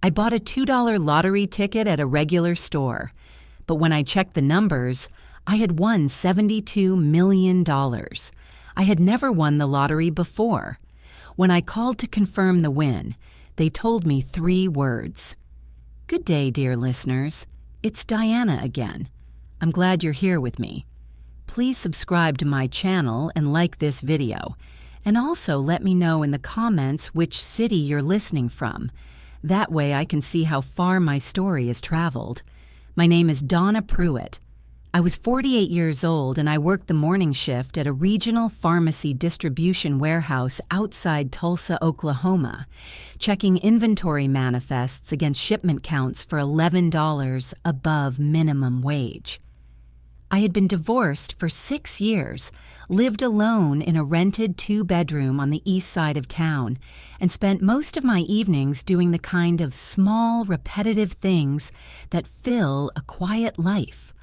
I bought a $2 lottery ticket at a regular store, but when I checked the numbers, I had won $72 million. I had never won the lottery before. When I called to confirm the win, they told me 3 words. Good day, dear listeners. It's Diana again. I'm glad you're here with me. Please subscribe to my channel and like this video, and also let me know in the comments which city you're listening from. That way I can see how far my story has traveled. My name is Donna Pruitt. I was 48 years old and I worked the morning shift at a regional pharmacy distribution warehouse outside Tulsa, Oklahoma, checking inventory manifests against shipment counts for $11 above minimum wage. I had been divorced for 6 years, lived alone in a rented 2-bedroom on the east side of town, and spent most of my evenings doing the kind of small, repetitive things that fill a quiet life.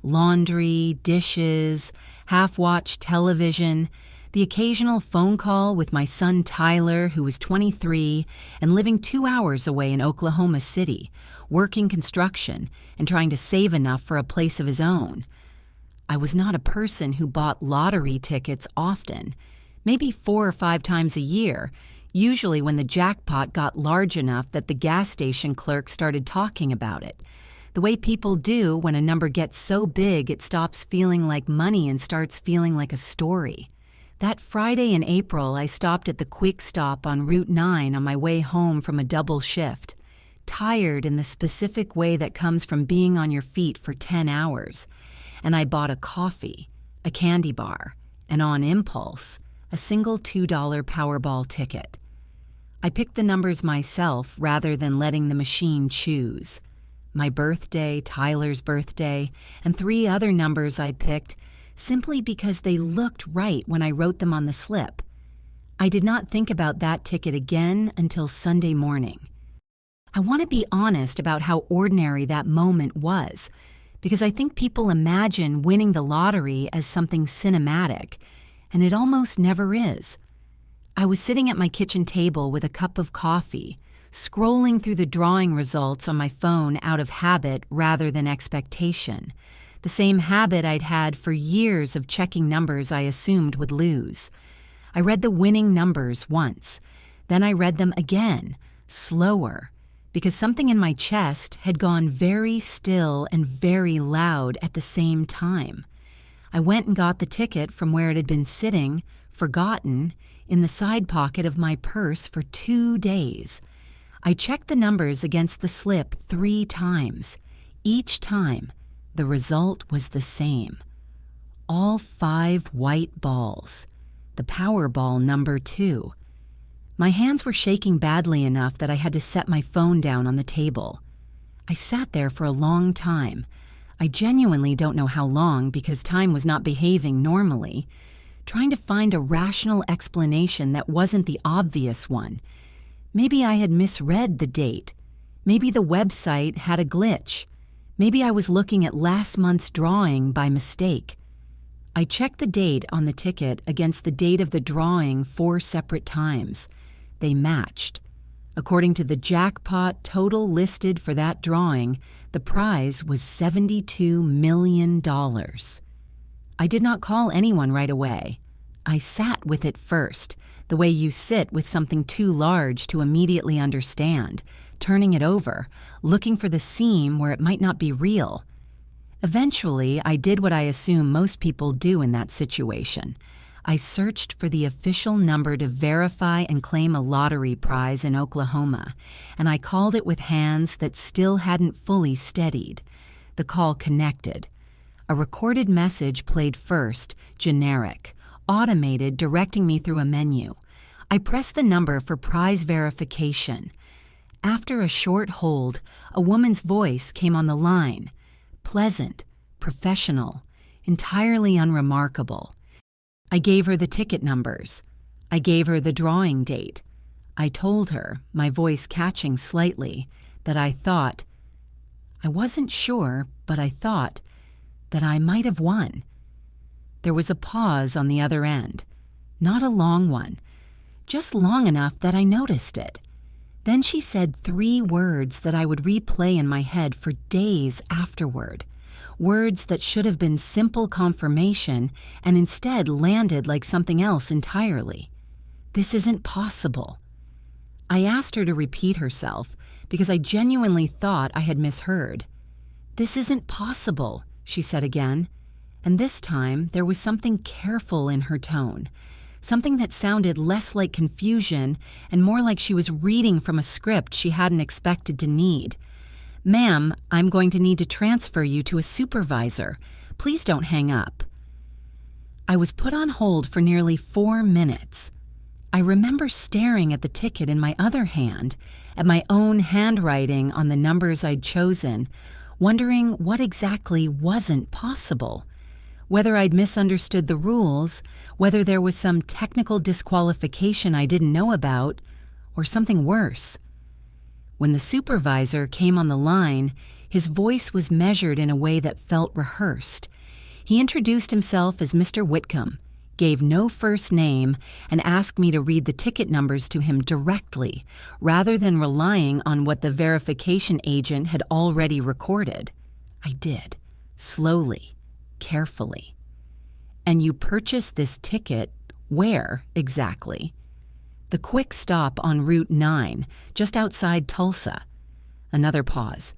Laundry, dishes, half-watched television, the occasional phone call with my son Tyler, who was 23 and living 2 hours away in Oklahoma City, working construction and trying to save enough for a place of his own. I was not a person who bought lottery tickets often, maybe 4 or 5 times a year, usually when the jackpot got large enough that the gas station clerk started talking about it. The way people do when a number gets so big it stops feeling like money and starts feeling like a story. That Friday in April, I stopped at the Quick Stop on Route 9 on my way home from a double shift, tired in the specific way that comes from being on your feet for 10 hours. And I bought a coffee, a candy bar, and on impulse, a single $2 Powerball ticket. I picked the numbers myself rather than letting the machine choose. My birthday, Tyler's birthday, and 3 other numbers I picked simply because they looked right when I wrote them on the slip. I did not think about that ticket again until Sunday morning. I want to be honest about how ordinary that moment was, because I think people imagine winning the lottery as something cinematic, and it almost never is. I was sitting at my kitchen table with a cup of coffee, scrolling through the drawing results on my phone out of habit rather than expectation, the same habit I'd had for years of checking numbers I assumed would lose. I read the winning numbers once, then I read them again, slower, because something in my chest had gone very still and very loud at the same time. I went and got the ticket from where it had been sitting, forgotten, in the side pocket of my purse for 2 days. I checked the numbers against the slip 3 times. Each time, the result was the same. All 5 white balls. The Powerball number 2. My hands were shaking badly enough that I had to set my phone down on the table. I sat there for a long time. I genuinely don't know how long because time was not behaving normally, trying to find a rational explanation that wasn't the obvious one. Maybe I had misread the date. Maybe the website had a glitch. Maybe I was looking at last month's drawing by mistake. I checked the date on the ticket against the date of the drawing 4 separate times. They matched. According to the jackpot total listed for that drawing, the prize was $72 million. I did not call anyone right away. I sat with it first, the way you sit with something too large to immediately understand, turning it over, looking for the seam where it might not be real. Eventually, I did what I assume most people do in that situation. I searched for the official number to verify and claim a lottery prize in Oklahoma, and I called it with hands that still hadn't fully steadied. The call connected. A recorded message played first, generic, automated, directing me through a menu. I pressed the number for prize verification. After a short hold, a woman's voice came on the line. Pleasant, professional, entirely unremarkable. I gave her the ticket numbers. I gave her the drawing date. I told her, my voice catching slightly, that I wasn't sure, but I thought that I might have won. There was a pause on the other end. Not a long one, just long enough that I noticed it. Then she said 3 words that I would replay in my head for days afterward. Words that should have been simple confirmation and instead landed like something else entirely. This isn't possible. I asked her to repeat herself because I genuinely thought I had misheard. This isn't possible, she said again, and this time there was something careful in her tone, something that sounded less like confusion and more like she was reading from a script she hadn't expected to need. "Ma'am, I'm going to need to transfer you to a supervisor. Please don't hang up." I was put on hold for nearly 4 minutes. I remember staring at the ticket in my other hand, at my own handwriting on the numbers I'd chosen, wondering what exactly wasn't possible. Whether I'd misunderstood the rules, whether there was some technical disqualification I didn't know about, or something worse. When the supervisor came on the line, his voice was measured in a way that felt rehearsed. He introduced himself as Mr. Whitcomb, gave no first name, and asked me to read the ticket numbers to him directly, rather than relying on what the verification agent had already recorded. I did, slowly, carefully. "And you purchased this ticket where exactly?" "The quick stop on Route 9, just outside Tulsa." Another pause.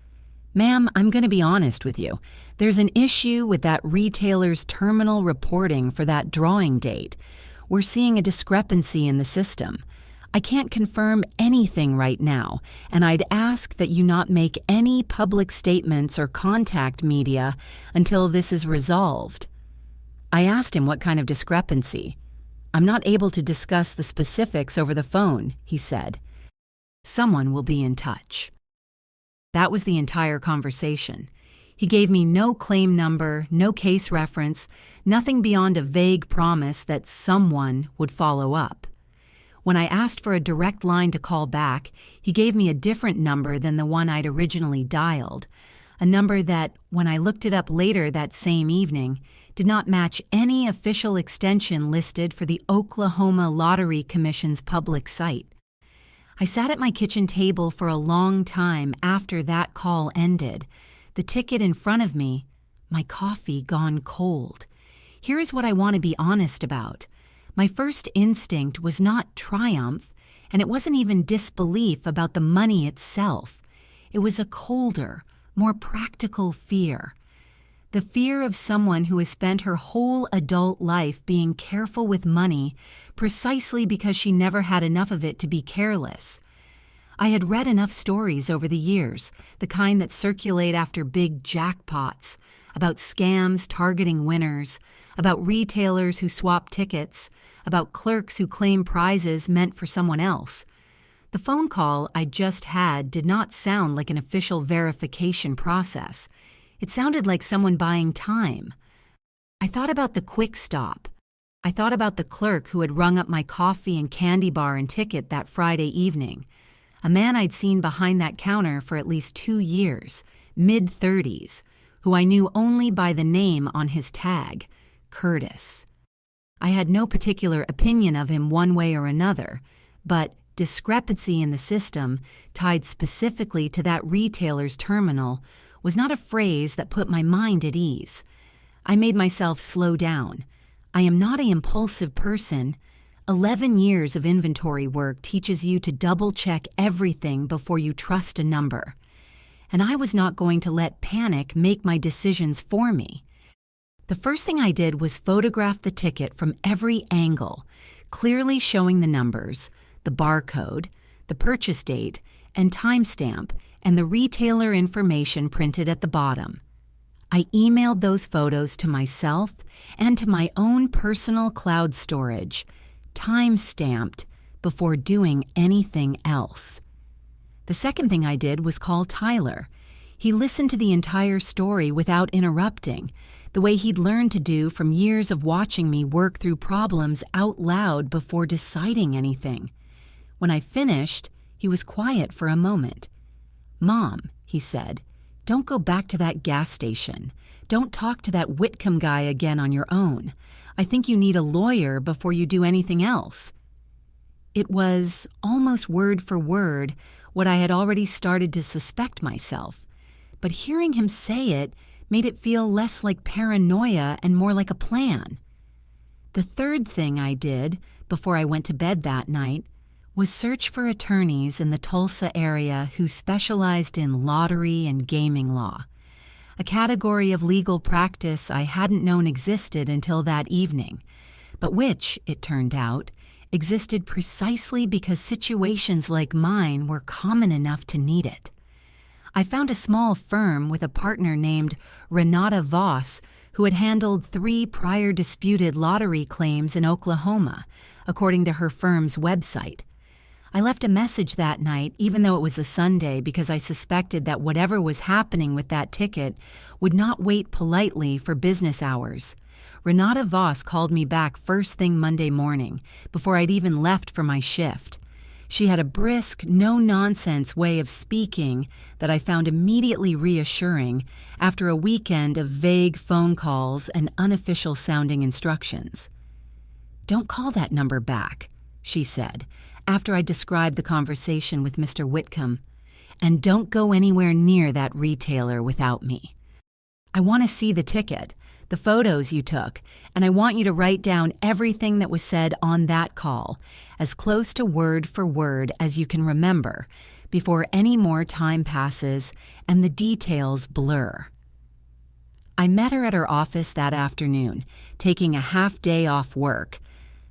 "Ma'am, I'm going to be honest with you. There's an issue with that retailer's terminal reporting for that drawing date. We're seeing a discrepancy in the system. I can't confirm anything right now, and I'd ask that you not make any public statements or contact media until this is resolved." I asked him what kind of discrepancy. "I'm not able to discuss the specifics over the phone," he said. "Someone will be in touch." That was the entire conversation. He gave me no claim number, no case reference, nothing beyond a vague promise that someone would follow up. When I asked for a direct line to call back, he gave me a different number than the one I'd originally dialed, a number that, when I looked it up later that same evening, did not match any official extension listed for the Oklahoma Lottery Commission's public site. I sat at my kitchen table for a long time after that call ended, the ticket in front of me, my coffee gone cold. Here is what I want to be honest about. My first instinct was not triumph, and it wasn't even disbelief about the money itself. It was a colder, more practical fear. The fear of someone who has spent her whole adult life being careful with money precisely because she never had enough of it to be careless. I had read enough stories over the years, the kind that circulate after big jackpots, about scams targeting winners, about retailers who swap tickets, about clerks who claim prizes meant for someone else. The phone call I just had did not sound like an official verification process. It sounded like someone buying time. I thought about the quick stop. I thought about the clerk who had rung up my coffee and candy bar and ticket that Friday evening. A man I'd seen behind that counter for at least 2 years, mid-30s, who I knew only by the name on his tag, Curtis. I had no particular opinion of him one way or another, but discrepancy in the system, tied specifically to that retailer's terminal, was not a phrase that put my mind at ease. I made myself slow down. I am not an impulsive person. 11 years of inventory work teaches you to double-check everything before you trust a number. And I was not going to let panic make my decisions for me. The first thing I did was photograph the ticket from every angle, clearly showing the numbers, the barcode, the purchase date, and timestamp, and the retailer information printed at the bottom. I emailed those photos to myself and to my own personal cloud storage, time-stamped, before doing anything else. The second thing I did was call Tyler. He listened to the entire story without interrupting, the way he'd learned to do from years of watching me work through problems out loud before deciding anything. When I finished, he was quiet for a moment. "Mom," he said, "don't go back to that gas station. Don't talk to that Whitcomb guy again on your own. I think you need a lawyer before you do anything else." It was, almost word for word, what I had already started to suspect myself. But hearing him say it made it feel less like paranoia and more like a plan. The third thing I did before I went to bed that night was search for attorneys in the Tulsa area who specialized in lottery and gaming law, a category of legal practice I hadn't known existed until that evening, but which, it turned out, existed precisely because situations like mine were common enough to need it. I found a small firm with a partner named Renata Voss who had handled 3 prior disputed lottery claims in Oklahoma, according to her firm's website. I left a message that night, even though it was a Sunday, because I suspected that whatever was happening with that ticket would not wait politely for business hours. Renata Voss called me back first thing Monday morning, before I'd even left for my shift. She had a brisk, no-nonsense way of speaking that I found immediately reassuring after a weekend of vague phone calls and unofficial-sounding instructions. "Don't call that number back," she said, after I described the conversation with Mr. Whitcomb, "and don't go anywhere near that retailer without me. I want to see the ticket, the photos you took, and I want you to write down everything that was said on that call, as close to word for word as you can remember, before any more time passes and the details blur." I met her at her office that afternoon, taking a half day off work,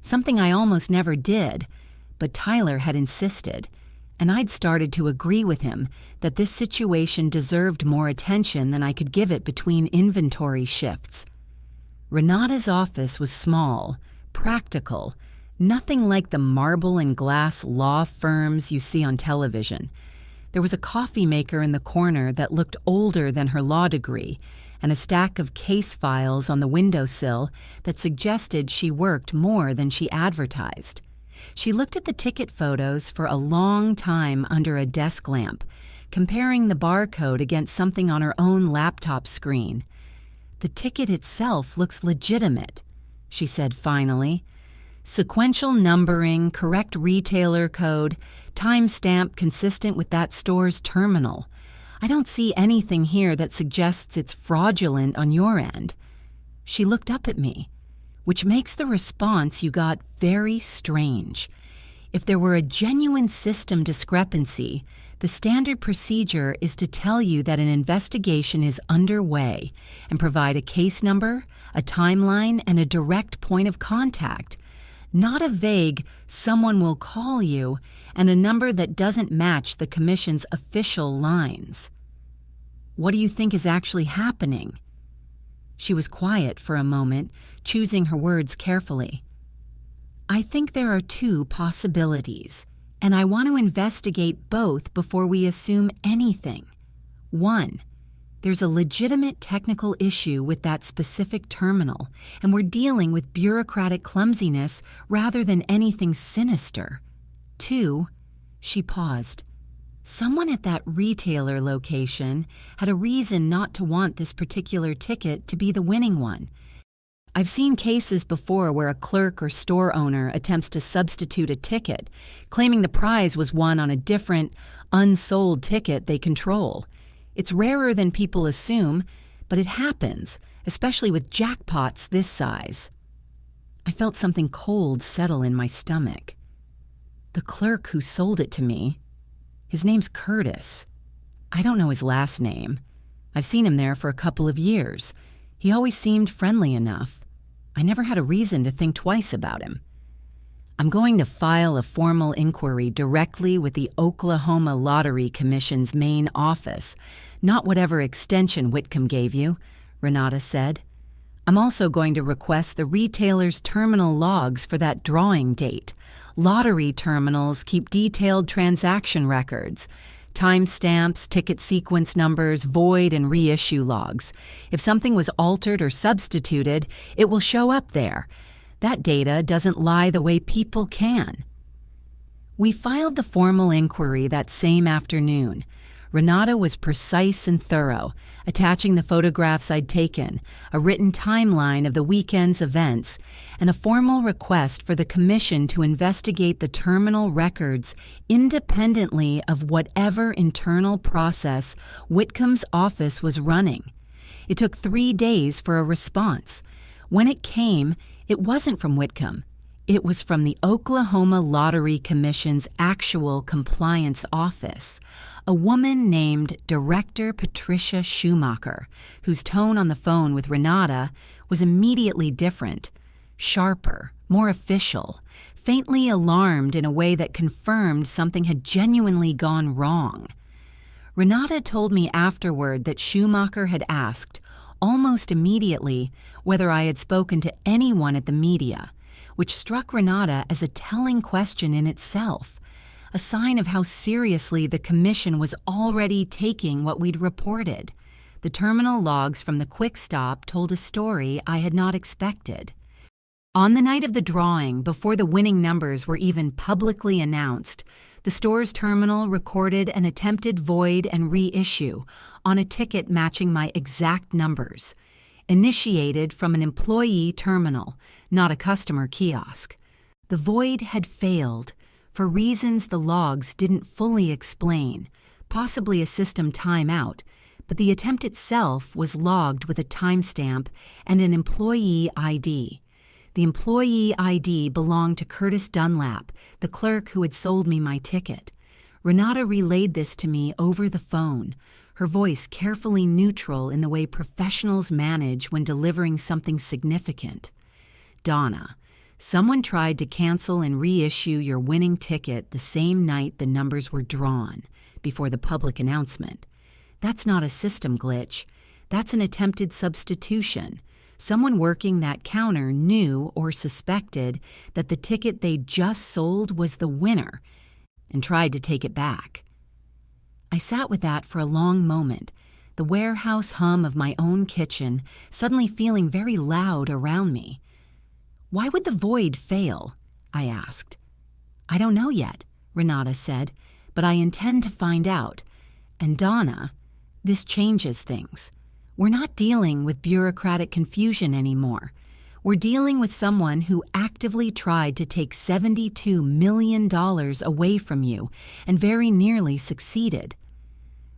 something I almost never did, but Tyler had insisted, and I'd started to agree with him that this situation deserved more attention than I could give it between inventory shifts. Renata's office was small, practical, nothing like the marble and glass law firms you see on television. There was a coffee maker in the corner that looked older than her law degree, and a stack of case files on the windowsill that suggested she worked more than she advertised. She looked at the ticket photos for a long time under a desk lamp, comparing the barcode against something on her own laptop screen. "The ticket itself looks legitimate," she said finally. "Sequential numbering, correct retailer code, timestamp consistent with that store's terminal. I don't see anything here that suggests it's fraudulent on your end." She looked up at me, which makes the response you got very strange. If there were a genuine system discrepancy, the standard procedure is to tell you that an investigation is underway and provide a case number, a timeline, and a direct point of contact, not a vague "someone will call you" and a number that doesn't match the Commission's official lines. "What do you think is actually happening?" She was quiet for a moment, choosing her words carefully. "I think there are 2 possibilities, and I want to investigate both before we assume anything. 1, there's a legitimate technical issue with that specific terminal, and we're dealing with bureaucratic clumsiness rather than anything sinister. 2, she paused. Someone at that retailer location had a reason not to want this particular ticket to be the winning one. I've seen cases before where a clerk or store owner attempts to substitute a ticket, claiming the prize was won on a different, unsold ticket they control. It's rarer than people assume, but it happens, especially with jackpots this size." I felt something cold settle in my stomach. "The clerk who sold it to me, his name's Curtis. I don't know his last name. I've seen him there for a couple of years. He always seemed friendly enough. I never had a reason to think twice about him. I'm going to file a formal inquiry directly with the Oklahoma Lottery Commission's main office, not whatever extension Whitcomb gave you," Renata said. "I'm also going to request the retailer's terminal logs for that drawing date. Lottery terminals keep detailed transaction records, timestamps, ticket sequence numbers, void and reissue logs. If something was altered or substituted, it will show up there. That data doesn't lie the way people can." We filed the formal inquiry that same afternoon. Renata was precise and thorough, attaching the photographs I'd taken, a written timeline of the weekend's events, and a formal request for the commission to investigate the terminal records independently of whatever internal process Whitcomb's office was running. It took 3 days for a response. When it came, it wasn't from Whitcomb. It was from the Oklahoma Lottery Commission's actual compliance office, a woman named Director Patricia Schumacher, whose tone on the phone with Renata was immediately different, sharper, more official, faintly alarmed in a way that confirmed something had genuinely gone wrong. Renata told me afterward that Schumacher had asked, almost immediately, whether I had spoken to anyone at the media, which struck Renata as a telling question in itself, a sign of how seriously the commission was already taking what we'd reported. The terminal logs from the quick stop told a story I had not expected. On the night of the drawing, before the winning numbers were even publicly announced, the store's terminal recorded an attempted void and reissue on a ticket matching my exact numbers, initiated from an employee terminal, not a customer kiosk. The void had failed, for reasons the logs didn't fully explain, possibly a system timeout, but the attempt itself was logged with a timestamp and an employee ID. The employee ID belonged to Curtis Dunlap, the clerk who had sold me my ticket. Renata relayed this to me over the phone, her voice carefully neutral in the way professionals manage when delivering something significant. Donna, someone tried to cancel and reissue your winning ticket the same night the numbers were drawn, before the public announcement. That's not a system glitch. That's an attempted substitution. Someone working that counter knew or suspected that the ticket they just sold was the winner and tried to take it back. I sat with that for a long moment, the warehouse hum of my own kitchen suddenly feeling very loud around me. Why would the void fail? I asked. I don't know yet, Renata said, but I intend to find out. And Donna, this changes things. We're not dealing with bureaucratic confusion anymore. We're dealing with someone who actively tried to take $72 million away from you and very nearly succeeded.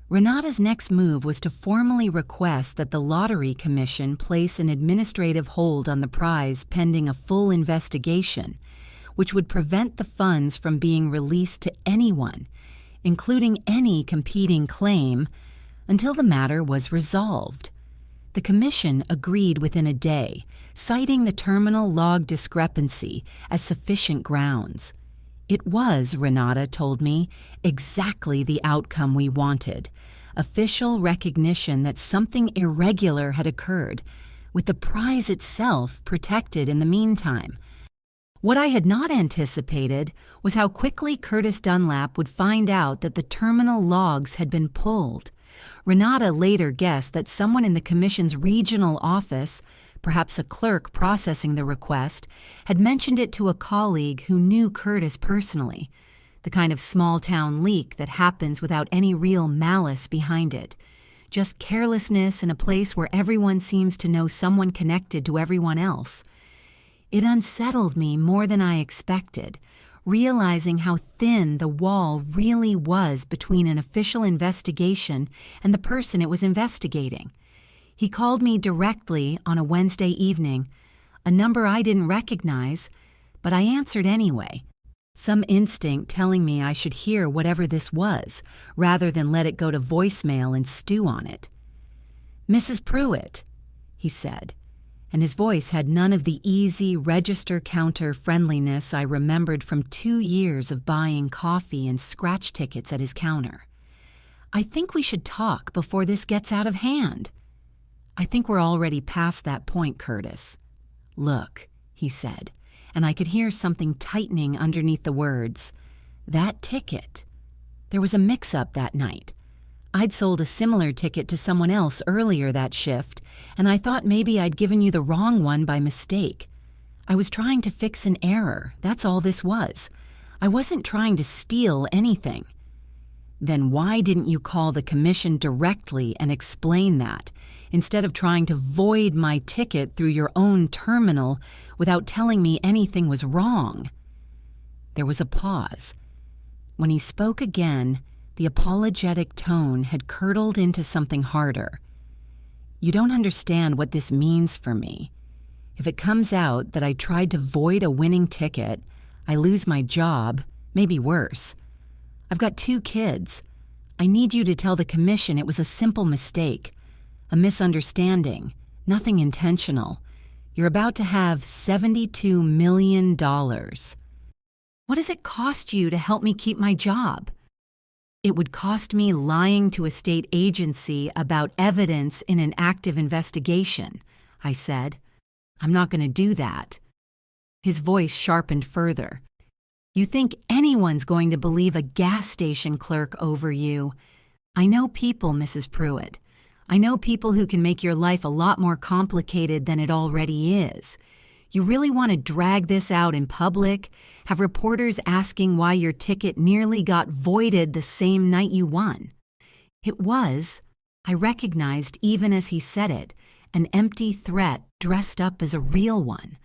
Renata's next move was to formally request that the Lottery Commission place an administrative hold on the prize pending a full investigation, which would prevent the funds from being released to anyone, including any competing claim, until the matter was resolved. The commission agreed within a day, citing the terminal log discrepancy as sufficient grounds. It was, Renata told me, exactly the outcome we wanted. Official recognition that something irregular had occurred, with the prize itself protected in the meantime. What I had not anticipated was how quickly Curtis Dunlap would find out that the terminal logs had been pulled. Renata later guessed that someone in the commission's regional office, perhaps a clerk processing the request, had mentioned it to a colleague who knew Curtis personally, the kind of small-town leak that happens without any real malice behind it, just carelessness in a place where everyone seems to know someone connected to everyone else. It unsettled me more than I expected, realizing how thin the wall really was between an official investigation and the person it was investigating. He called me directly on a Wednesday evening, a number I didn't recognize, but I answered anyway, some instinct telling me I should hear whatever this was, rather than let it go to voicemail and stew on it. "Mrs. Pruitt," he said, and his voice had none of the easy register counter friendliness I remembered from 2 years of buying coffee and scratch tickets at his counter. "I think we should talk before this gets out of hand." "I think we're already past that point, Curtis." "Look," he said, and I could hear something tightening underneath the words. "That ticket. There was a mix-up that night. I'd sold a similar ticket to someone else earlier that shift, and I thought maybe I'd given you the wrong one by mistake. I was trying to fix an error, that's all this was. I wasn't trying to steal anything." Then why didn't you call the commission directly and explain that, instead of trying to void my ticket through your own terminal without telling me anything was wrong?" There was a pause. When he spoke again, the apologetic tone had curdled into something harder. "You don't understand what this means for me. If it comes out that I tried to void a winning ticket, I lose my job, maybe worse. I've got 2 kids. I need you to tell the commission it was a simple mistake, a misunderstanding, nothing intentional. You're about to have $72 million. What does it cost you to help me keep my job?" "It would cost me lying to a state agency about evidence in an active investigation," I said. "I'm not going to do that." His voice sharpened further. "You think anyone's going to believe a gas station clerk over you? I know people, Mrs. Pruitt. I know people who can make your life a lot more complicated than it already is. You really want to drag this out in public, have reporters asking why your ticket nearly got voided the same night you won?" It was, I recognized even as he said it, an empty threat dressed up as a real one.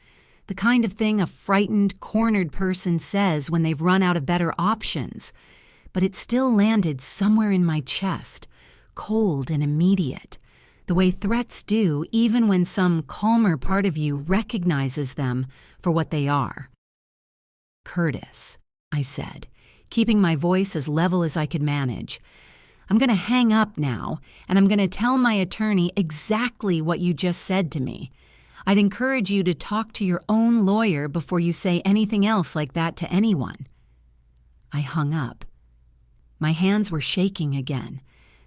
The kind of thing a frightened, cornered person says when they've run out of better options. But it still landed somewhere in my chest, cold and immediate, the way threats do even when some calmer part of you recognizes them for what they are. "Curtis," I said, keeping my voice as level as I could manage, "I'm going to hang up now, and I'm going to tell my attorney exactly what you just said to me. I'd encourage you to talk to your own lawyer before you say anything else like that to anyone." I hung up. My hands were shaking again,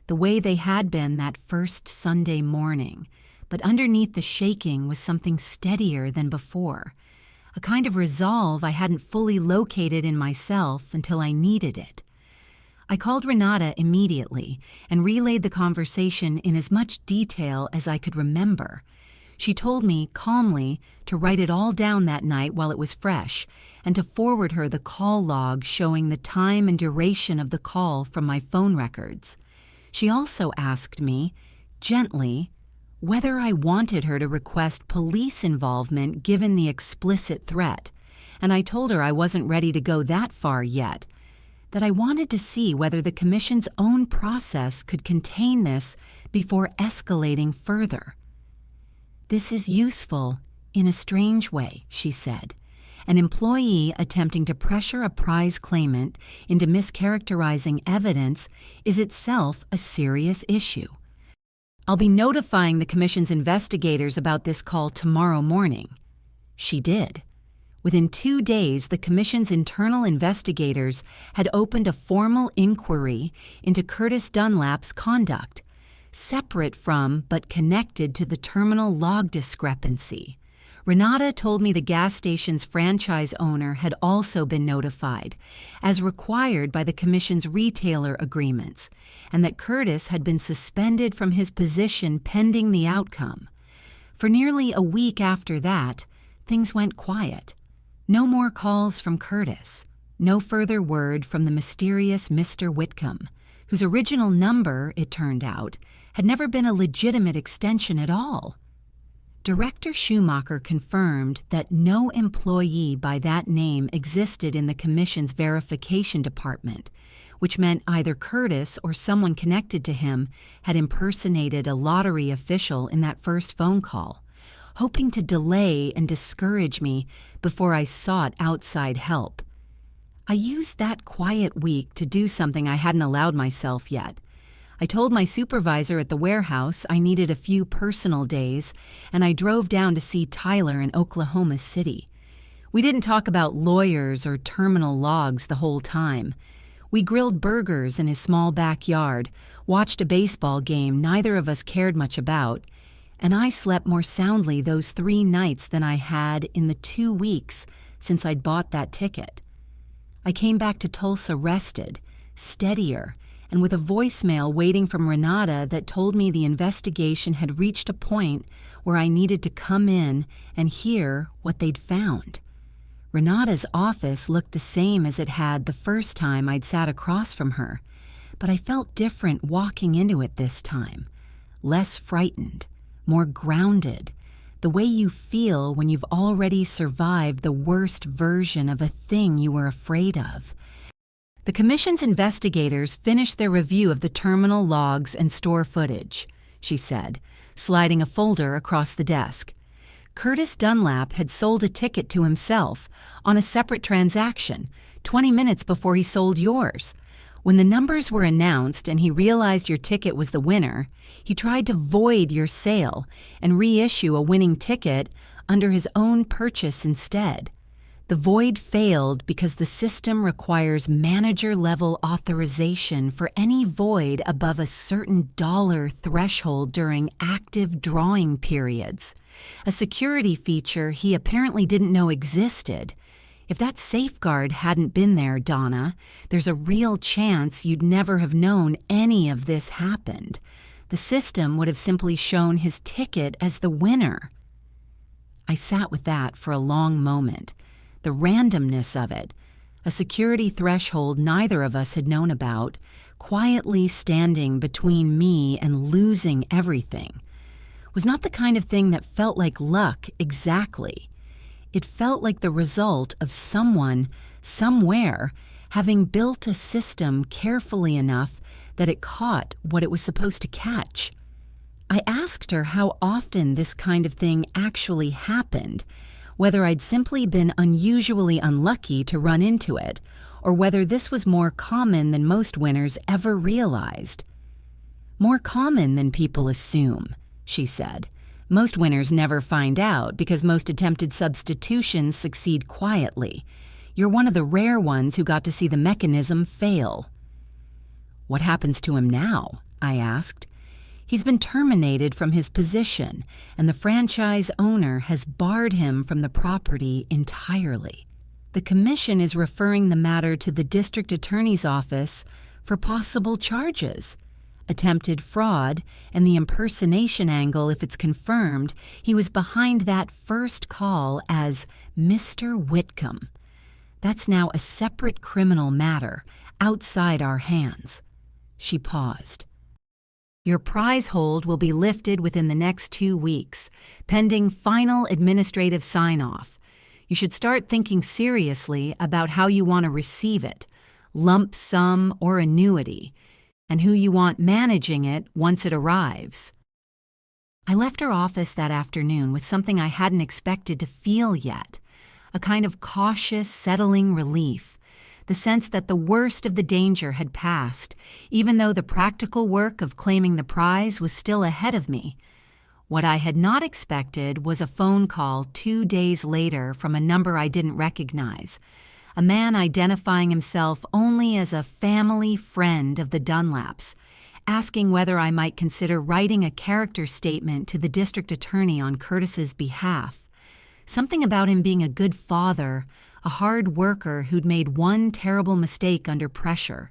the way they had been that first Sunday morning, but underneath the shaking was something steadier than before, a kind of resolve I hadn't fully located in myself until I needed it. I called Renata immediately and relayed the conversation in as much detail as I could remember. She told me, calmly, to write it all down that night while it was fresh, and to forward her the call log showing the time and duration of the call from my phone records. She also asked me, gently, whether I wanted her to request police involvement given the explicit threat, and I told her I wasn't ready to go that far yet, that I wanted to see whether the Commission's own process could contain this before escalating further. "This is useful in a strange way," she said. "An employee attempting to pressure a prize claimant into mischaracterizing evidence is itself a serious issue. I'll be notifying the Commission's investigators about this call tomorrow morning." She did. Within 2 days, the Commission's internal investigators had opened a formal inquiry into Curtis Dunlap's conduct, separate from but connected to the terminal log discrepancy. Renata told me the gas station's franchise owner had also been notified, as required by the Commission's retailer agreements, and that Curtis had been suspended from his position pending the outcome. For nearly a week after that, things went quiet. No more calls from Curtis, no further word from the mysterious Mr. Whitcomb, whose original number, it turned out, had never been a legitimate extension at all. Director Schumacher confirmed that no employee by that name existed in the Commission's verification department, which meant either Curtis or someone connected to him had impersonated a lottery official in that first phone call, hoping to delay and discourage me before I sought outside help. I used that quiet week to do something I hadn't allowed myself yet. I told my supervisor at the warehouse I needed a few personal days, and I drove down to see Tyler in Oklahoma City. We didn't talk about lawyers or terminal logs the whole time. We grilled burgers in his small backyard, watched a baseball game neither of us cared much about, and I slept more soundly those 3 nights than I had in the 2 weeks since I'd bought that ticket. I came back to Tulsa rested, steadier, and with a voicemail waiting from Renata that told me the investigation had reached a point where I needed to come in and hear what they'd found. Renata's office looked the same as it had the first time I'd sat across from her, but I felt different walking into it this time. Less frightened, more grounded, the way you feel when you've already survived the worst version of a thing you were afraid of. The Commission's investigators finished their review of the terminal logs and store footage, she said, sliding a folder across the desk. Curtis Dunlap had sold a ticket to himself on a separate transaction 20 minutes before he sold yours. When the numbers were announced and he realized your ticket was the winner, he tried to void your sale and reissue a winning ticket under his own purchase instead. The void failed because the system requires manager-level authorization for any void above a certain dollar threshold during active drawing periods, a security feature he apparently didn't know existed. If that safeguard hadn't been there, Donna, there's a real chance you'd never have known any of this happened. The system would have simply shown his ticket as the winner. I sat with that for a long moment. The randomness of it, a security threshold neither of us had known about, quietly standing between me and losing everything, was not the kind of thing that felt like luck exactly. It felt like the result of someone, somewhere, having built a system carefully enough that it caught what it was supposed to catch. I asked her how often this kind of thing actually happened, whether I'd simply been unusually unlucky to run into it, or whether this was more common than most winners ever realized. More common than people assume, she said. Most winners never find out because most attempted substitutions succeed quietly. You're one of the rare ones who got to see the mechanism fail. What happens to him now? I asked. He's been terminated from his position, and the franchise owner has barred him from the property entirely. The Commission is referring the matter to the District Attorney's Office for possible charges. Attempted fraud, and the impersonation angle if it's confirmed, he was behind that first call as Mr. Whitcomb. That's now a separate criminal matter, outside our hands. She paused. Your prize hold will be lifted within the next 2 weeks, pending final administrative sign-off. You should start thinking seriously about how you want to receive it, lump sum or annuity, and who you want managing it once it arrives. I left her office that afternoon with something I hadn't expected to feel yet, a kind of cautious, settling relief, the sense that the worst of the danger had passed, even though the practical work of claiming the prize was still ahead of me. What I had not expected was a phone call 2 days later from a number I didn't recognize, a man identifying himself only as a family friend of the Dunlaps, asking whether I might consider writing a character statement to the district attorney on Curtis's behalf. Something about him being a good father, a hard worker who'd made one terrible mistake under pressure,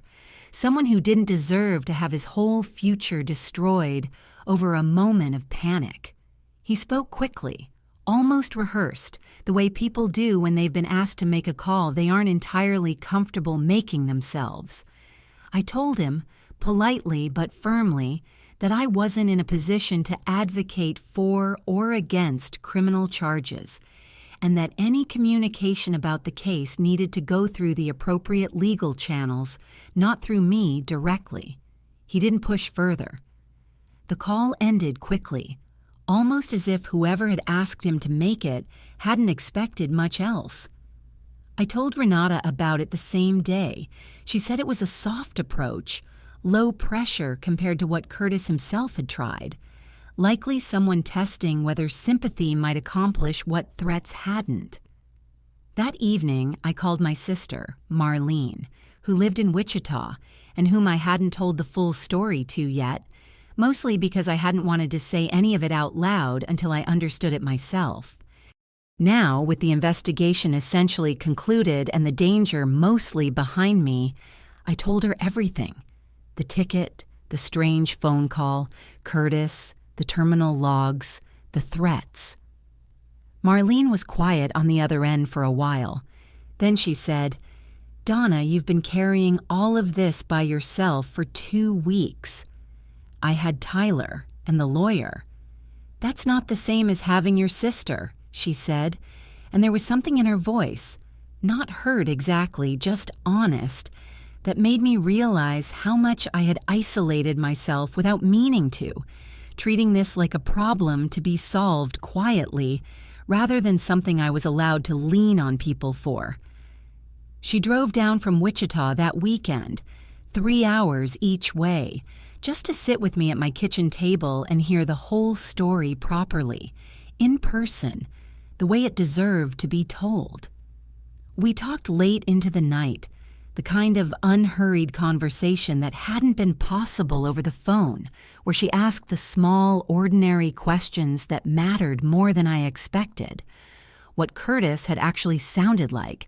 someone who didn't deserve to have his whole future destroyed over a moment of panic. He spoke quickly, almost rehearsed, the way people do when they've been asked to make a call they aren't entirely comfortable making themselves. I told him, politely but firmly, that I wasn't in a position to advocate for or against criminal charges, and that any communication about the case needed to go through the appropriate legal channels, not through me directly. He didn't push further. The call ended quickly, almost as if whoever had asked him to make it hadn't expected much else. I told Renata about it the same day. She said it was a soft approach, low pressure compared to what Curtis himself had tried. Likely someone testing whether sympathy might accomplish what threats hadn't. That evening, I called my sister, Marlene, who lived in Wichita and whom I hadn't told the full story to yet, mostly because I hadn't wanted to say any of it out loud until I understood it myself. Now, with the investigation essentially concluded and the danger mostly behind me, I told her everything. The ticket, the strange phone call, Curtis, the terminal logs, the threats. Marlene was quiet on the other end for a while. Then she said, Donna, you've been carrying all of this by yourself for 2 weeks. I had Tyler and the lawyer. That's not the same as having your sister, she said, and there was something in her voice, not hurt exactly, just honest, that made me realize how much I had isolated myself without meaning to, treating this like a problem to be solved quietly rather than something I was allowed to lean on people for. She drove down from Wichita that weekend, 3 hours each way, just to sit with me at my kitchen table and hear the whole story properly, in person, the way it deserved to be told. We talked late into the night, the kind of unhurried conversation that hadn't been possible over the phone, where she asked the small, ordinary questions that mattered more than I expected. What Curtis had actually sounded like,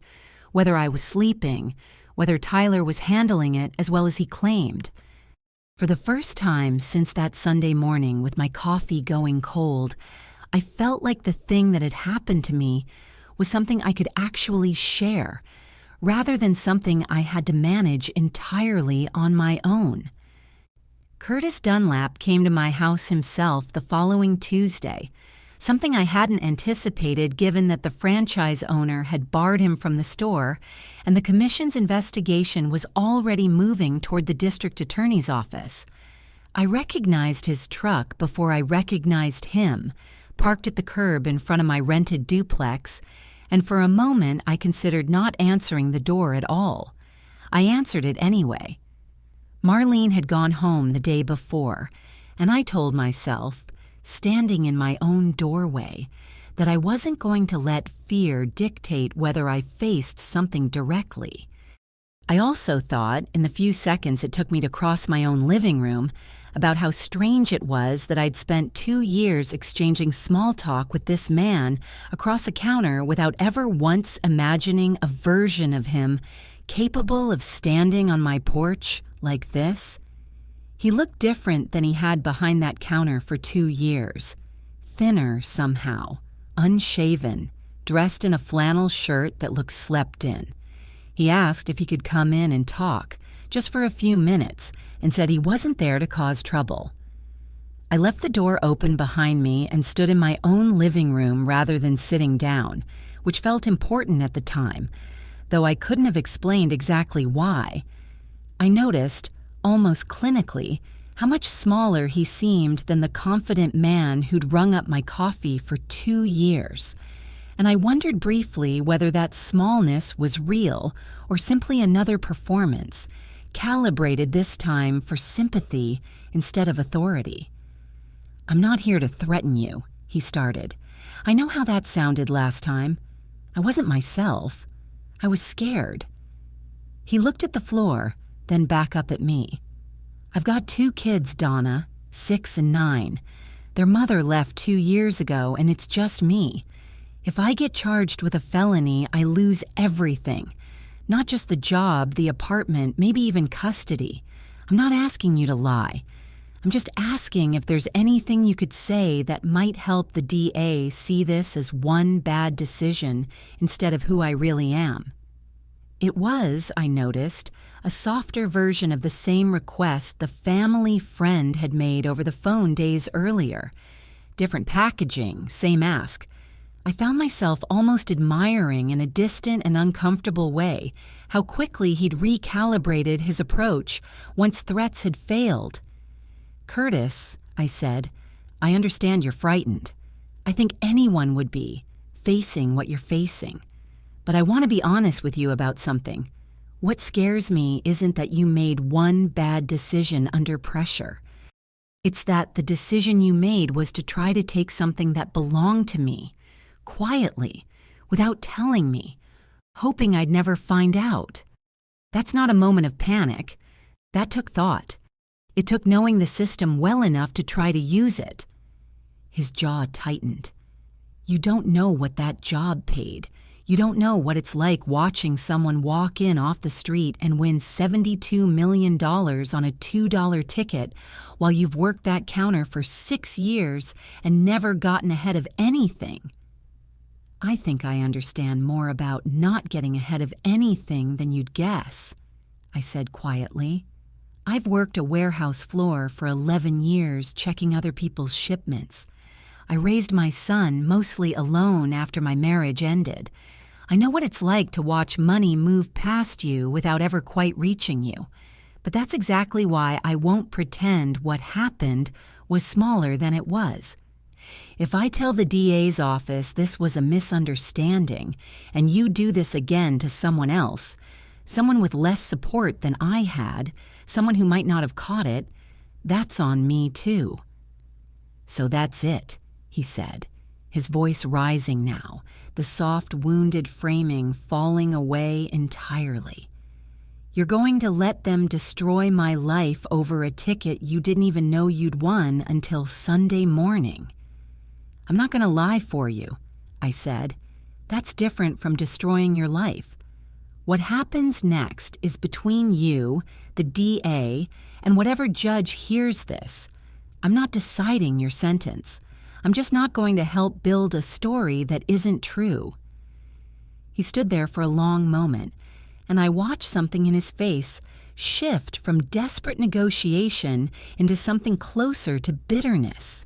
whether I was sleeping, whether Tyler was handling it as well as he claimed. For the first time since that Sunday morning with my coffee going cold, I felt like the thing that had happened to me was something I could actually share, rather than something I had to manage entirely on my own. Curtis Dunlap came to my house himself the following Tuesday, something I hadn't anticipated given that the franchise owner had barred him from the store and the commission's investigation was already moving toward the district attorney's office. I recognized his truck before I recognized him, parked at the curb in front of my rented duplex, and for a moment I considered not answering the door at all. I answered it anyway. Marlene had gone home the day before, and I told myself, standing in my own doorway, that I wasn't going to let fear dictate whether I faced something directly. I also thought, in the few seconds it took me to cross my own living room, about how strange it was that I'd spent 2 years exchanging small talk with this man across a counter without ever once imagining a version of him capable of standing on my porch like this. He looked different than he had behind that counter for 2 years. Thinner somehow, unshaven, dressed in a flannel shirt that looked slept in. He asked if he could come in and talk, just for a few minutes, and said he wasn't there to cause trouble. I left the door open behind me and stood in my own living room rather than sitting down, which felt important at the time, though I couldn't have explained exactly why. I noticed, almost clinically, how much smaller he seemed than the confident man who'd rung up my coffee for 2 years, and I wondered briefly whether that smallness was real or simply another performance, calibrated this time for sympathy instead of authority. "I'm not here to threaten you," he started. "I know how that sounded last time. I wasn't myself. I was scared." He looked at the floor, then back up at me. "I've got 2 kids, Donna, 6 and 9. Their mother left 2 years ago, and it's just me. If I get charged with a felony, I lose everything. Not just the job, the apartment, maybe even custody. I'm not asking you to lie. I'm just asking if there's anything you could say that might help the DA see this as one bad decision instead of who I really am." It was, I noticed, a softer version of the same request the family friend had made over the phone days earlier. Different packaging, same ask. I found myself almost admiring in a distant and uncomfortable way how quickly he'd recalibrated his approach once threats had failed. "Curtis," I said, "I understand you're frightened. I think anyone would be, facing what you're facing. But I want to be honest with you about something. What scares me isn't that you made one bad decision under pressure. It's that the decision you made was to try to take something that belonged to me, quietly, without telling me, hoping I'd never find out. That's not a moment of panic. That took thought. It took knowing the system well enough to try to use it." His jaw tightened. "You don't know what that job paid. You don't know what it's like watching someone walk in off the street and win $72 million on a $2 ticket while you've worked that counter for 6 years and never gotten ahead of anything." I think I understand more about not getting ahead of anything than you'd guess, I said quietly. I've worked a warehouse floor for 11 years checking other people's shipments. I raised my son mostly alone after my marriage ended. I know what it's like to watch money move past you without ever quite reaching you. But that's exactly why I won't pretend what happened was smaller than it was. If I tell the DA's office this was a misunderstanding, and you do this again to someone else, someone with less support than I had, someone who might not have caught it, that's on me too. So that's it, he said, his voice rising now, the soft, wounded framing falling away entirely. You're going to let them destroy my life over a ticket you didn't even know you'd won until Sunday morning. I'm not going to lie for you, I said. That's different from destroying your life. What happens next is between you, the DA, and whatever judge hears this. I'm not deciding your sentence. I'm just not going to help build a story that isn't true. He stood there for a long moment, and I watched something in his face shift from desperate negotiation into something closer to bitterness.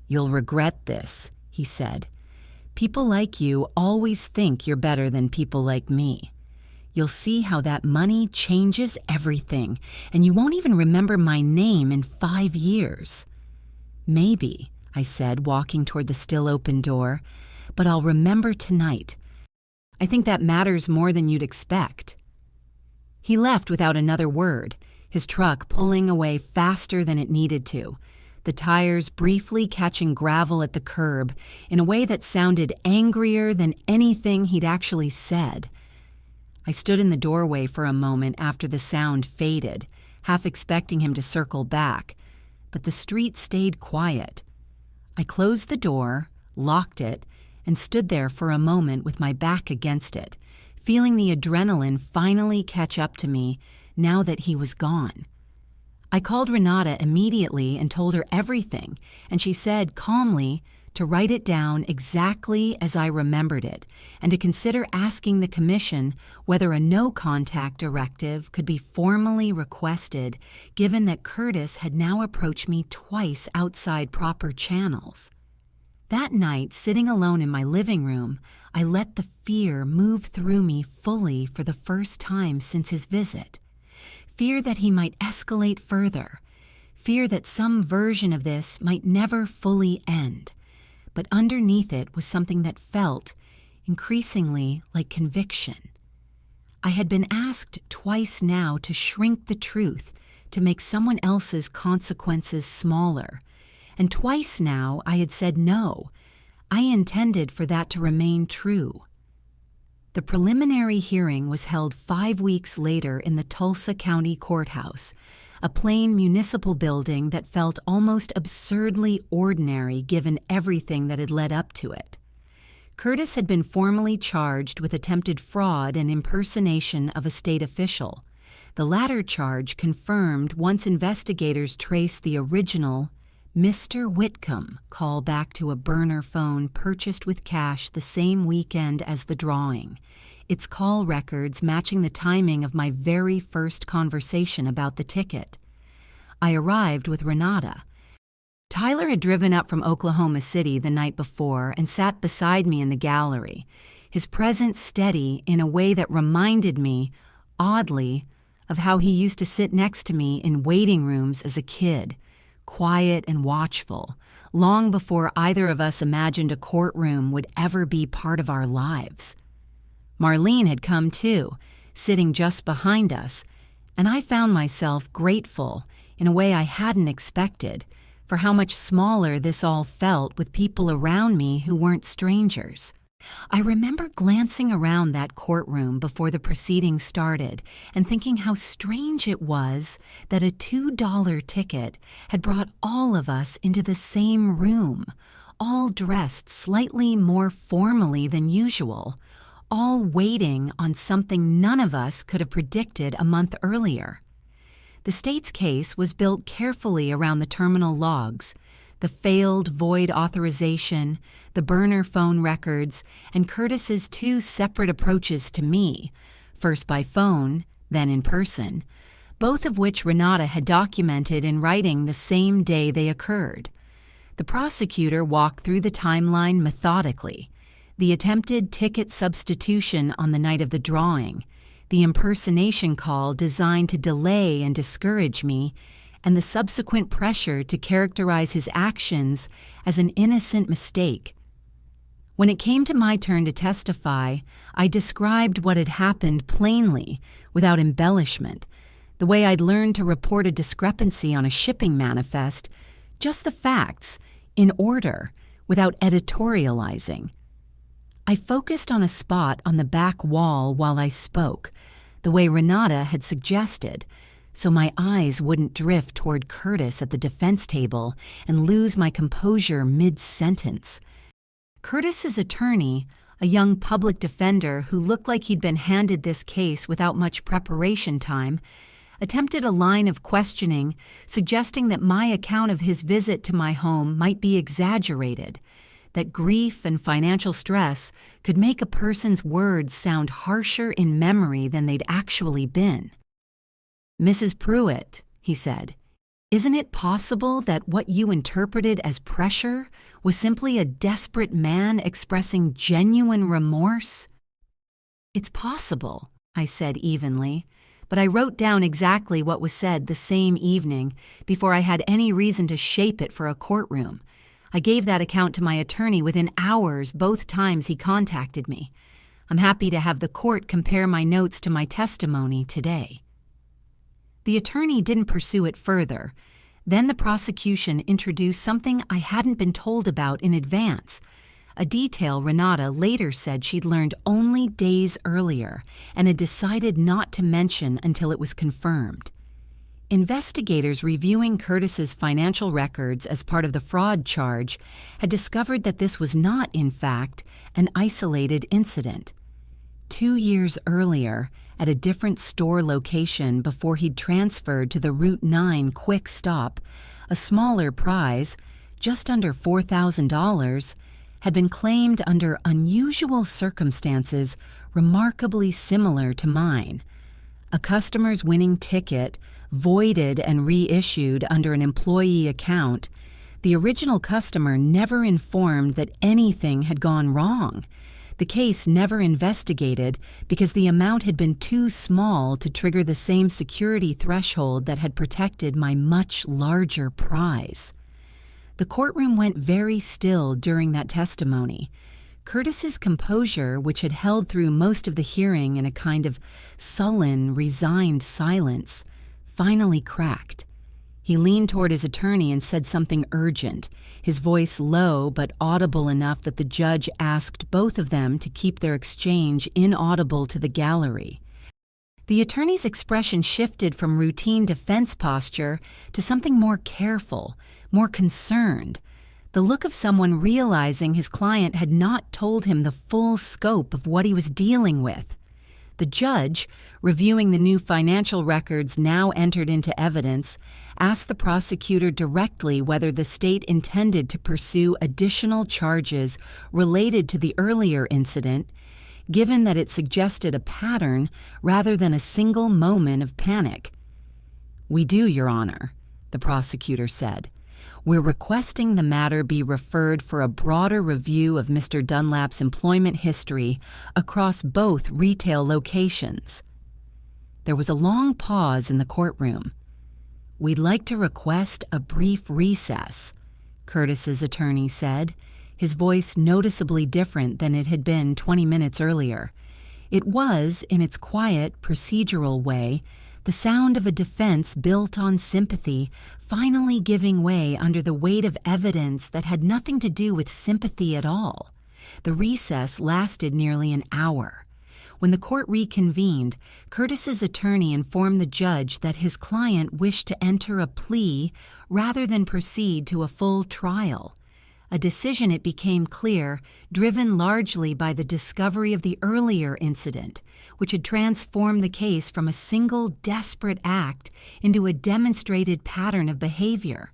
You'll regret this, he said. People like you always think you're better than people like me. You'll see how that money changes everything, and you won't even remember my name in 5 years. Maybe, I said, walking toward the still open door, but I'll remember tonight. I think that matters more than you'd expect. He left without another word, his truck pulling away faster than it needed to, the tires briefly catching gravel at the curb in a way that sounded angrier than anything he'd actually said. I stood in the doorway for a moment after the sound faded, half expecting him to circle back, but the street stayed quiet. I closed the door, locked it, and stood there for a moment with my back against it, feeling the adrenaline finally catch up to me now that he was gone. I called Renata immediately and told her everything, and she said calmly to write it down exactly as I remembered it and to consider asking the commission whether a no-contact directive could be formally requested, given that Curtis had now approached me twice outside proper channels. That night, sitting alone in my living room, I let the fear move through me fully for the first time since his visit. Fear that he might escalate further. Fear that some version of this might never fully end. But underneath it was something that felt, increasingly, like conviction. I had been asked twice now to shrink the truth, to make someone else's consequences smaller. And twice now I had said no. I intended for that to remain true. The preliminary hearing was held 5 weeks later in the Tulsa County Courthouse, a plain municipal building that felt almost absurdly ordinary given everything that had led up to it. Curtis had been formally charged with attempted fraud and impersonation of a state official. The latter charge confirmed once investigators traced the original Mr. Whitcomb call back to a burner phone purchased with cash the same weekend as the drawing, its call records matching the timing of my very first conversation about the ticket. I arrived with Renata. Tyler had driven up from Oklahoma City the night before and sat beside me in the gallery, his presence steady in a way that reminded me, oddly, of how he used to sit next to me in waiting rooms as a kid, quiet and watchful, long before either of us imagined a courtroom would ever be part of our lives. Marlene had come too, sitting just behind us, and I found myself grateful, in a way I hadn't expected, for how much smaller this all felt with people around me who weren't strangers. I remember glancing around that courtroom before the proceedings started and thinking how strange it was that a $2 ticket had brought all of us into the same room, all dressed slightly more formally than usual, all waiting on something none of us could have predicted a month earlier. The state's case was built carefully around the terminal logs, the failed void authorization, the burner phone records, and Curtis's two separate approaches to me, first by phone, then in person, both of which Renata had documented in writing the same day they occurred. The prosecutor walked through the timeline methodically: the attempted ticket substitution on the night of the drawing, the impersonation call designed to delay and discourage me, and the subsequent pressure to characterize his actions as an innocent mistake. When it came to my turn to testify, I described what had happened plainly, without embellishment, the way I'd learned to report a discrepancy on a shipping manifest, just the facts, in order, without editorializing. I focused on a spot on the back wall while I spoke, the way Renata had suggested, so my eyes wouldn't drift toward Curtis at the defense table and lose my composure mid-sentence. Curtis's attorney, a young public defender who looked like he'd been handed this case without much preparation time, attempted a line of questioning suggesting that my account of his visit to my home might be exaggerated, that grief and financial stress could make a person's words sound harsher in memory than they'd actually been. "Mrs. Pruitt," he said, "isn't it possible that what you interpreted as pressure was simply a desperate man expressing genuine remorse?" "It's possible," I said evenly, but I wrote down exactly what was said the same evening before I had any reason to shape it for a courtroom. I gave that account to my attorney within hours both times he contacted me. I'm happy to have the court compare my notes to my testimony today. The attorney didn't pursue it further. Then the prosecution introduced something I hadn't been told about in advance, a detail Renata later said she'd learned only days earlier and had decided not to mention until it was confirmed. Investigators reviewing Curtis's financial records as part of the fraud charge had discovered that this was not, in fact, an isolated incident. 2 years earlier, at a different store location before he'd transferred to the Route 9 quick stop, a smaller prize, just under $4,000, had been claimed under unusual circumstances remarkably similar to mine. A customer's winning ticket, voided and reissued under an employee account, the original customer never informed that anything had gone wrong. The case never investigated because the amount had been too small to trigger the same security threshold that had protected my much larger prize. The courtroom went very still during that testimony. Curtis's composure, which had held through most of the hearing in a kind of sullen, resigned silence, finally cracked. He leaned toward his attorney and said something urgent, his voice low but audible enough that the judge asked both of them to keep their exchange inaudible to the gallery. The attorney's expression shifted from routine defense posture to something more careful, more concerned, the look of someone realizing his client had not told him the full scope of what he was dealing with. The judge, reviewing the new financial records now entered into evidence, asked the prosecutor directly whether the state intended to pursue additional charges related to the earlier incident, given that it suggested a pattern rather than a single moment of panic. "We do, Your Honor," the prosecutor said. "We're requesting the matter be referred for a broader review of Mr. Dunlap's employment history across both retail locations." There was a long pause in the courtroom. "We'd like to request a brief recess," Curtis's attorney said, his voice noticeably different than it had been 20 minutes earlier. It was, in its quiet, procedural way, the sound of a defense built on sympathy finally giving way under the weight of evidence that had nothing to do with sympathy at all. The recess lasted nearly an hour. When the court reconvened, Curtis's attorney informed the judge that his client wished to enter a plea rather than proceed to a full trial. A decision, it became clear, driven largely by the discovery of the earlier incident, which had transformed the case from a single desperate act into a demonstrated pattern of behavior.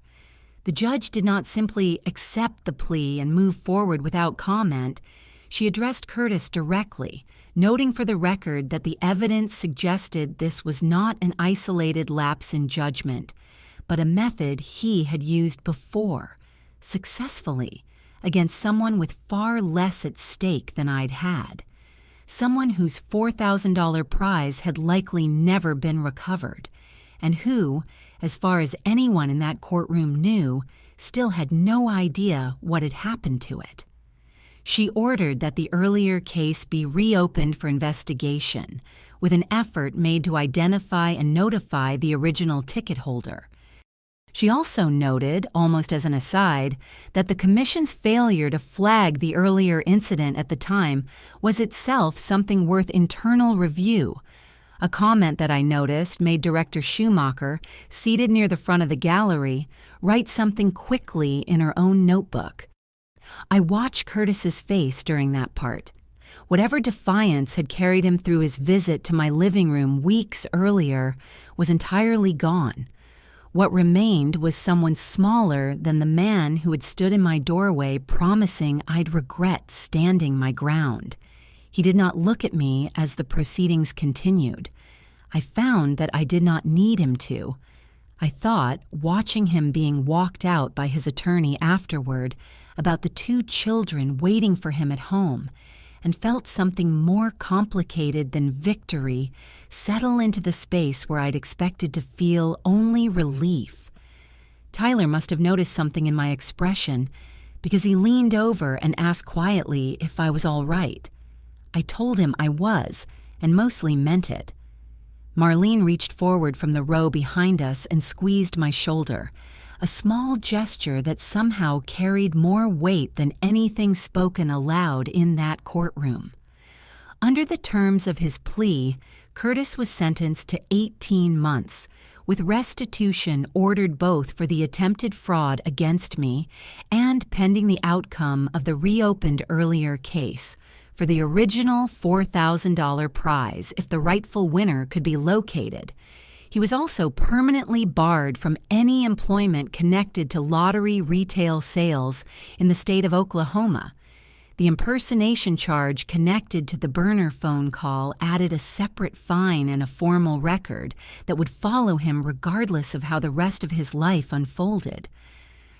The judge did not simply accept the plea and move forward without comment. She addressed Curtis directly, noting for the record that the evidence suggested this was not an isolated lapse in judgment, but a method he had used before, successfully, against someone with far less at stake than I'd had, someone whose $4,000 prize had likely never been recovered, and who, as far as anyone in that courtroom knew, still had no idea what had happened to it. She ordered that the earlier case be reopened for investigation, with an effort made to identify and notify the original ticket holder. She also noted, almost as an aside, that the Commission's failure to flag the earlier incident at the time was itself something worth internal review, a comment that I noticed made Director Schumacher, seated near the front of the gallery, write something quickly in her own notebook. I watched Curtis's face during that part. Whatever defiance had carried him through his visit to my living room weeks earlier was entirely gone. What remained was someone smaller than the man who had stood in my doorway promising I'd regret standing my ground. He did not look at me as the proceedings continued. I found that I did not need him to. I thought, watching him being walked out by his attorney afterward, about the 2 children waiting for him at home, and felt something more complicated than victory settle into the space where I'd expected to feel only relief. Tyler must have noticed something in my expression, because he leaned over and asked quietly if I was all right. I told him I was, and mostly meant it. Marlene reached forward from the row behind us and squeezed my shoulder, a small gesture that somehow carried more weight than anything spoken aloud in that courtroom. Under the terms of his plea, Curtis was sentenced to 18 months, with restitution ordered both for the attempted fraud against me and pending the outcome of the reopened earlier case, for the original $4,000 prize if the rightful winner could be located. He was also permanently barred from any employment connected to lottery retail sales in the state of Oklahoma. The impersonation charge connected to the burner phone call added a separate fine and a formal record that would follow him regardless of how the rest of his life unfolded.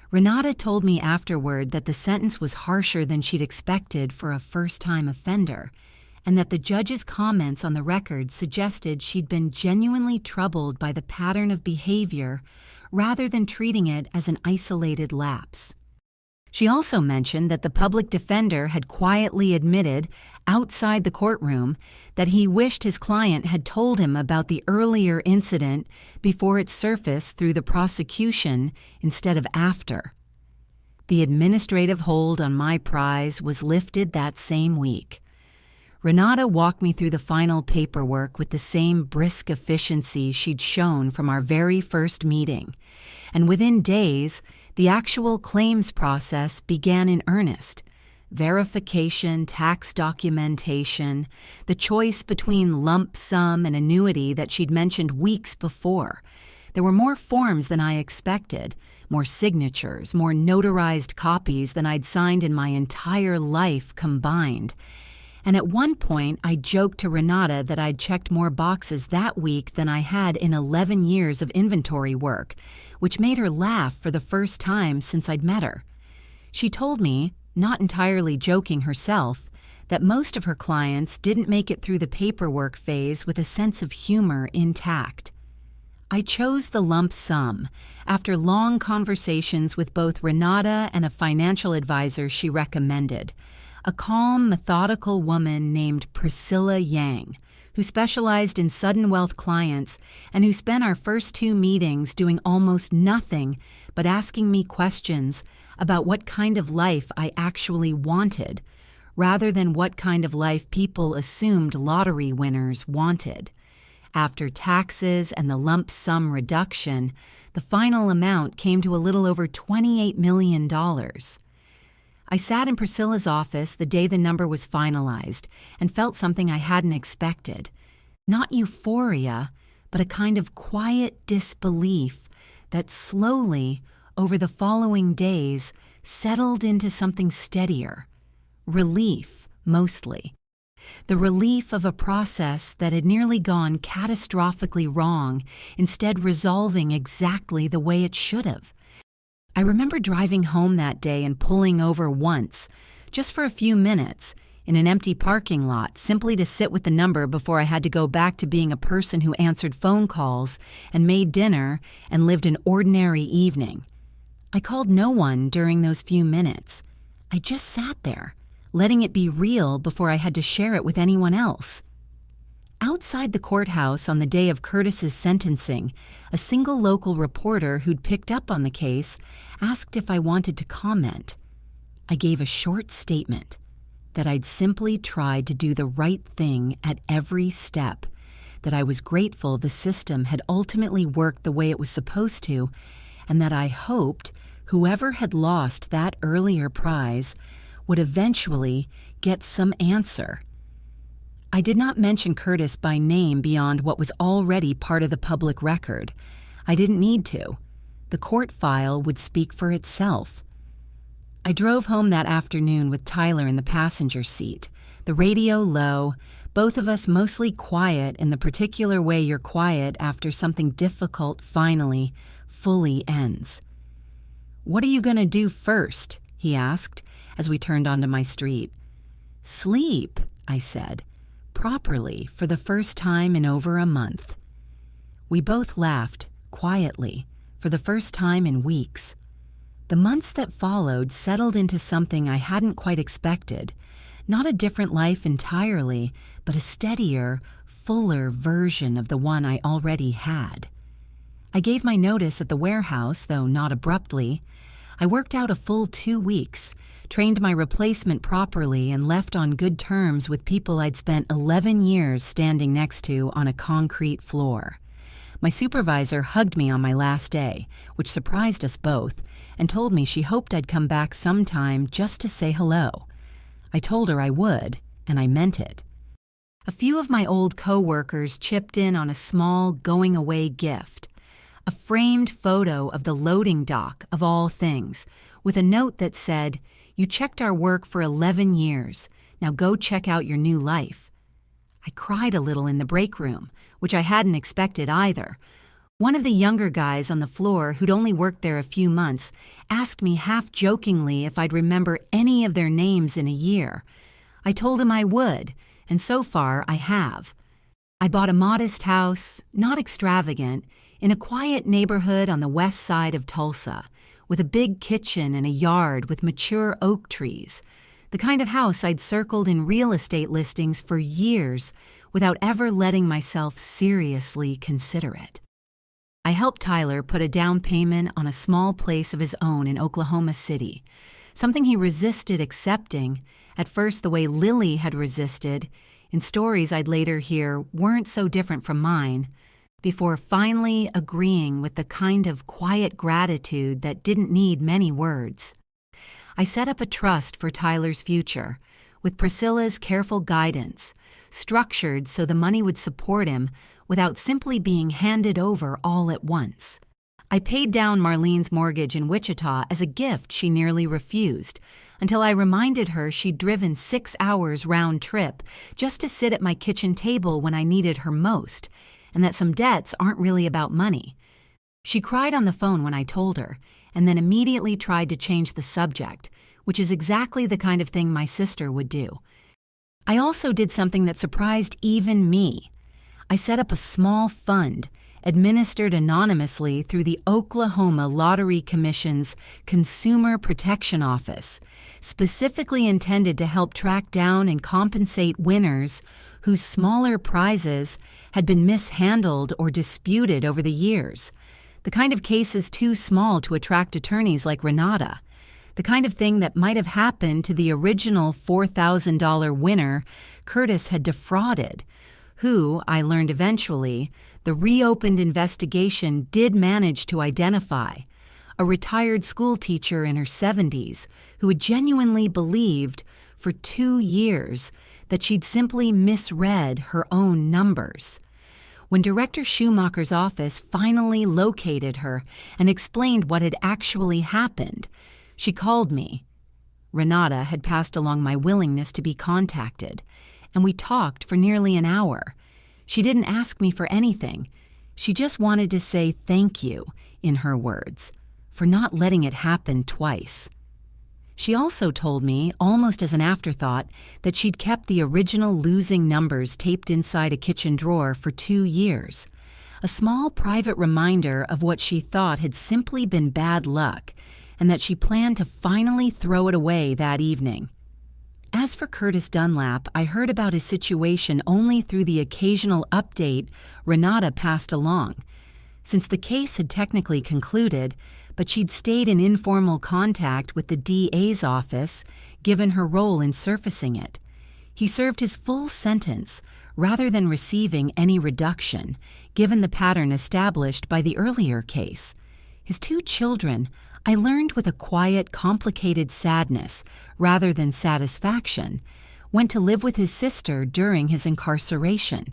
Renata told me afterward that the sentence was harsher than she'd expected for a first-time offender, and that the judge's comments on the record suggested she'd been genuinely troubled by the pattern of behavior rather than treating it as an isolated lapse. She also mentioned that the public defender had quietly admitted, outside the courtroom, that he wished his client had told him about the earlier incident before it surfaced through the prosecution instead of after. The administrative hold on my prize was lifted that same week. Renata walked me through the final paperwork with the same brisk efficiency she'd shown from our very first meeting, and within days, the actual claims process began in earnest. Verification, tax documentation, the choice between lump sum and annuity that she'd mentioned weeks before. There were more forms than I expected, more signatures, more notarized copies than I'd signed in my entire life combined. And at one point, I joked to Renata that I'd checked more boxes that week than I had in 11 years of inventory work, which made her laugh for the first time since I'd met her. She told me, not entirely joking herself, that most of her clients didn't make it through the paperwork phase with a sense of humor intact. I chose the lump sum after long conversations with both Renata and a financial advisor she recommended, a calm, methodical woman named Priscilla Yang, who specialized in sudden wealth clients and who spent our first 2 meetings doing almost nothing but asking me questions about what kind of life I actually wanted, rather than what kind of life people assumed lottery winners wanted. After taxes and the lump sum reduction, the final amount came to a little over $28 million. I sat in Priscilla's office the day the number was finalized and felt something I hadn't expected. Not euphoria, but a kind of quiet disbelief that slowly, over the following days, settled into something steadier. Relief, mostly. The relief of a process that had nearly gone catastrophically wrong, instead resolving exactly the way it should have. I remember driving home that day and pulling over once, just for a few minutes, in an empty parking lot, simply to sit with the number before I had to go back to being a person who answered phone calls and made dinner and lived an ordinary evening. I called no one during those few minutes. I just sat there, letting it be real before I had to share it with anyone else. Outside the courthouse on the day of Curtis's sentencing, a single local reporter who'd picked up on the case asked if I wanted to comment. I gave a short statement that I'd simply tried to do the right thing at every step, that I was grateful the system had ultimately worked the way it was supposed to, and that I hoped whoever had lost that earlier prize would eventually get some answer. I did not mention Curtis by name beyond what was already part of the public record. I didn't need to. The court file would speak for itself. I drove home that afternoon with Tyler in the passenger seat, the radio low, both of us mostly quiet in the particular way you're quiet after something difficult finally, fully ends. "What are you going to do first?" he asked as we turned onto my street. "Sleep," I said. Properly for the first time in over a month. We both laughed, quietly, for the first time in weeks. The months that followed settled into something I hadn't quite expected. Not a different life entirely, but a steadier, fuller version of the one I already had. I gave my notice at the warehouse, though not abruptly. I worked out a full 2 weeks, trained my replacement properly, and left on good terms with people I'd spent 11 years standing next to on a concrete floor. My supervisor hugged me on my last day, which surprised us both, and told me she hoped I'd come back sometime just to say hello. I told her I would, and I meant it. A few of my old co-workers chipped in on a small going-away gift, a framed photo of the loading dock of all things, with a note that said, "You checked our work for 11 years. Now go check out your new life." I cried a little in the break room, which I hadn't expected either. One of the younger guys on the floor, who'd only worked there a few months, asked me half-jokingly if I'd remember any of their names in a year. I told him I would, and so far I have. I bought a modest house, not extravagant, in a quiet neighborhood on the west side of Tulsa, with a big kitchen and a yard with mature oak trees, the kind of house I'd circled in real estate listings for years without ever letting myself seriously consider it. I helped Tyler put a down payment on a small place of his own in Oklahoma City, something he resisted accepting, at first the way Lily had resisted, in stories I'd later hear weren't so different from mine, before finally agreeing with the kind of quiet gratitude that didn't need many words. I set up a trust for Tyler's future, with Priscilla's careful guidance, structured so the money would support him without simply being handed over all at once. I paid down Marlene's mortgage in Wichita as a gift she nearly refused, until I reminded her she'd driven 6 hours round trip just to sit at my kitchen table when I needed her most, and that some debts aren't really about money. She cried on the phone when I told her, and then immediately tried to change the subject, which is exactly the kind of thing my sister would do. I also did something that surprised even me. I set up a small fund, administered anonymously through the Oklahoma Lottery Commission's Consumer Protection Office, specifically intended to help track down and compensate winners whose smaller prizes had been mishandled or disputed over the years, the kind of cases too small to attract attorneys like Renata, the kind of thing that might have happened to the original $4,000 winner Curtis had defrauded, who, I learned eventually, the reopened investigation did manage to identify, a retired school teacher in her 70s who had genuinely believed for 2 years that she'd simply misread her own numbers. When Director Schumacher's office finally located her and explained what had actually happened, she called me. Renata had passed along my willingness to be contacted, and we talked for nearly an hour. She didn't ask me for anything. She just wanted to say thank you, in her words, for not letting it happen twice. She also told me, almost as an afterthought, that she'd kept the original losing numbers taped inside a kitchen drawer for 2 years, a small private reminder of what she thought had simply been bad luck, and that she planned to finally throw it away that evening. As for Curtis Dunlap, I heard about his situation only through the occasional update Renata passed along. Since the case had technically concluded, but she'd stayed in informal contact with the DA's office, given her role in surfacing it. He served his full sentence, rather than receiving any reduction, given the pattern established by the earlier case. His 2 children, I learned with a quiet, complicated sadness, rather than satisfaction, went to live with his sister during his incarceration.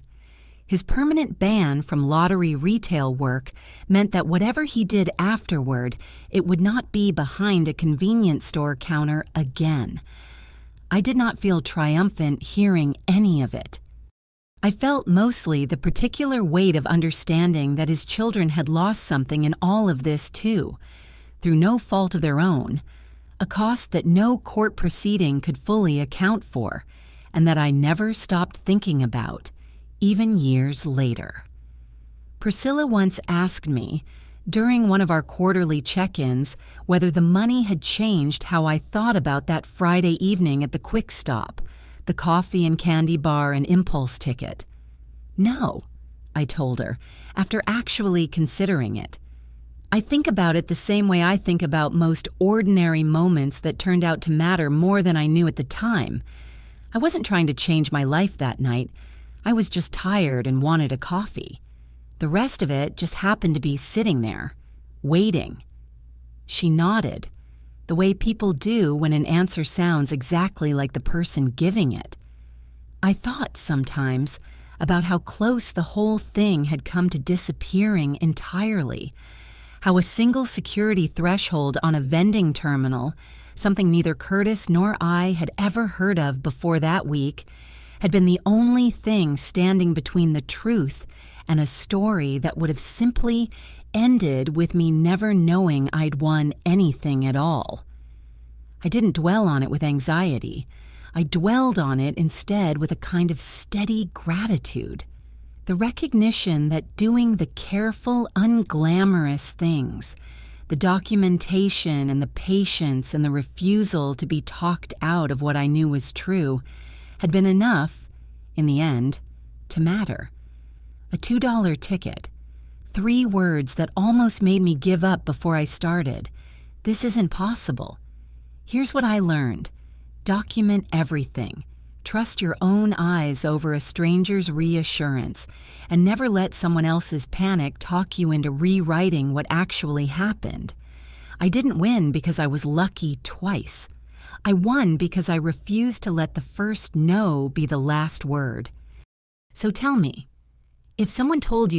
His permanent ban from lottery retail work meant that whatever he did afterward, it would not be behind a convenience store counter again. I did not feel triumphant hearing any of it. I felt mostly the particular weight of understanding that his children had lost something in all of this too, through no fault of their own, a cost that no court proceeding could fully account for, and that I never stopped thinking about, even years later. Priscilla once asked me, during one of our quarterly check-ins, whether the money had changed how I thought about that Friday evening at the Quick Stop, the coffee and candy bar and impulse ticket. No, I told her, after actually considering it. I think about it the same way I think about most ordinary moments that turned out to matter more than I knew at the time. I wasn't trying to change my life that night. I was just tired and wanted a coffee. The rest of it just happened to be sitting there, waiting. She nodded, the way people do when an answer sounds exactly like the person giving it. I thought sometimes about how close the whole thing had come to disappearing entirely, how a single security threshold on a vending terminal, something neither Curtis nor I had ever heard of before that week, had been the only thing standing between the truth and a story that would have simply ended with me never knowing I'd won anything at all. I didn't dwell on it with anxiety. I dwelled on it instead with a kind of steady gratitude. The recognition that doing the careful, unglamorous things, the documentation and the patience and the refusal to be talked out of what I knew was true, had been enough, in the end, to matter. A $2 ticket. 3 words that almost made me give up before I started. This isn't possible. Here's what I learned. Document everything. Trust your own eyes over a stranger's reassurance, and never let someone else's panic talk you into rewriting what actually happened. I didn't win because I was lucky twice. I won because I refused to let the first no be the last word. So tell me, if someone told you